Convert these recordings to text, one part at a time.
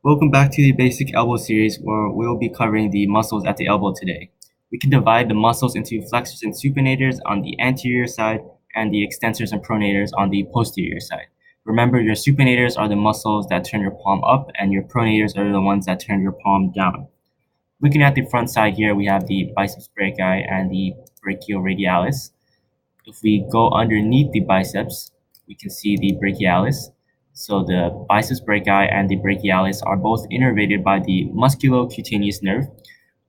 Welcome back to the basic elbow series where we'll be covering the muscles at the elbow today. We can divide the muscles into flexors and supinators on the anterior side and the extensors and pronators on the posterior side. Remember, your supinators are the muscles that turn your palm up and your pronators are the ones that turn your palm down. Looking at the front side here, we have the biceps brachii and the brachioradialis. If we go underneath the biceps, we can see the brachialis. So the biceps brachii and the brachialis are both innervated by the musculocutaneous nerve,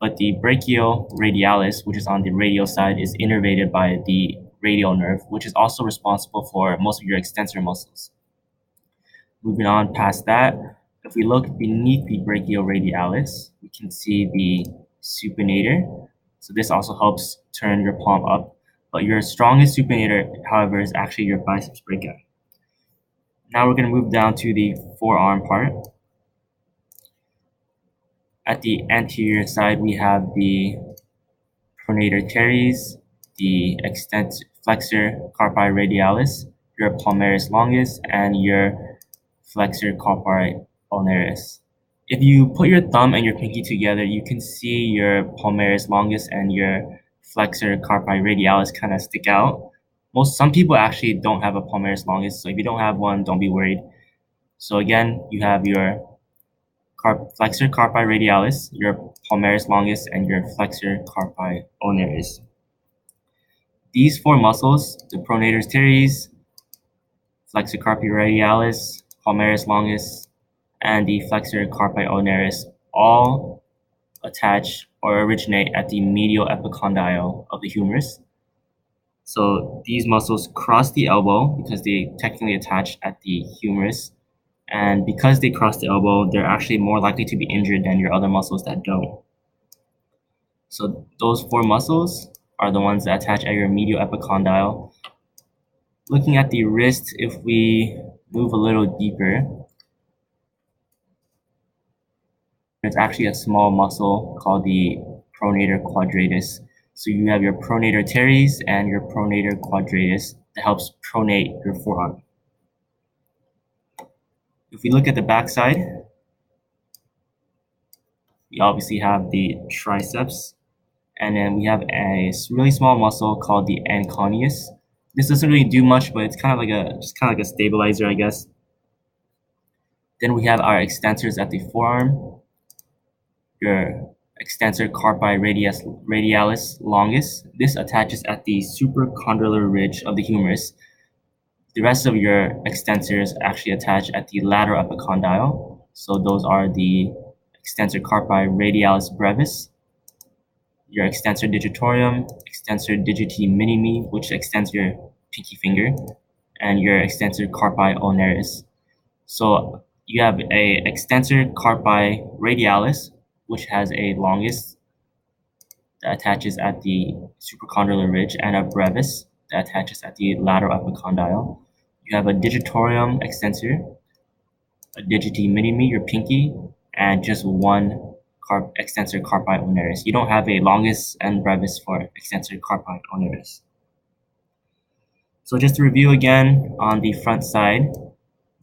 but the brachioradialis, which is on the radial side, is innervated by the radial nerve, which is also responsible for most of your extensor muscles. Moving on past that, if we look beneath the brachioradialis, we can see the supinator. So this also helps turn your palm up. But your strongest supinator, however, is actually your biceps brachii. Now we're going to move down to the forearm part. At the anterior side, we have the pronator teres, the flexor carpi radialis, your palmaris longus, and your flexor carpi ulnaris. If you put your thumb and your pinky together, you can see your palmaris longus and your flexor carpi radialis kind of stick out. Some people actually don't have a palmaris longus, so if you don't have one, don't be worried. So again, you have your flexor carpi radialis, your palmaris longus, and your flexor carpi ulnaris. These four muscles, the pronator teres, flexor carpi radialis, palmaris longus, and the flexor carpi ulnaris, all attach or originate at the medial epicondyle of the humerus. So these muscles cross the elbow because they technically attach at the humerus. And because they cross the elbow, they're actually more likely to be injured than your other muscles that don't. So those four muscles are the ones that attach at your medial epicondyle. Looking at the wrist, if we move a little deeper, there's actually a small muscle called the Pronator Quadratus. So you have your pronator teres and your pronator quadratus that helps pronate your forearm. If we look at the backside, we obviously have the triceps, and then we have a really small muscle called the Anconeus. This doesn't really do much, but it's kind of like a stabilizer, I guess. Then we have our extensors at the forearm, your extensor carpi radialis longus. This attaches at the supracondylar ridge of the humerus. The rest of your extensors actually attach at the lateral epicondyle. So those are the extensor carpi radialis brevis, your extensor digitorum, extensor digiti minimi, which extends your pinky finger, and your extensor carpi ulnaris. So you have a extensor carpi radialis, which has a longus that attaches at the supracondylar ridge, and a brevis that attaches at the lateral epicondyle. You have a digitorum extensor, a digiti minimi, your pinky, and just one extensor carpi ulnaris. You don't have a longus and brevis for extensor carpi ulnaris. So just to review again, on the front side,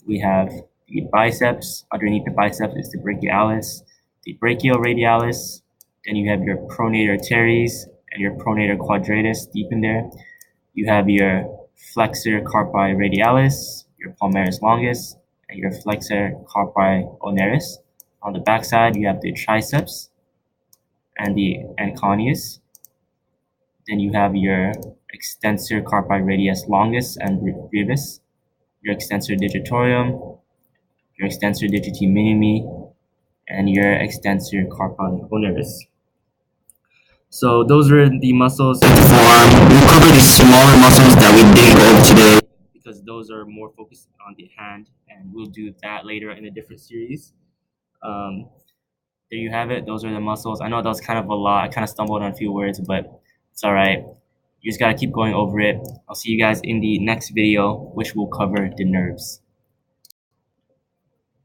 we have the biceps. Underneath the biceps is the brachialis, the brachioradialis. Then you have your pronator teres and your pronator quadratus deep in there. You have your flexor carpi radialis, your palmaris longus, and your flexor carpi ulnaris. On the back side, you have the triceps and the Anconeus. Then you have your extensor carpi radius longus and brevis, your extensor digitorum, your extensor digiti minimi, and your extensor carpi ulnaris. So those are the muscles in the forearm. We'll cover the smaller muscles that we didn't go over today because those are more focused on the hand, and we'll do that later in a different series. There you have it. Those are the muscles. I know that was kind of a lot. I kind of stumbled on a few words, but it's all right. You just got to keep going over it. I'll see you guys in the next video, which will cover the nerves.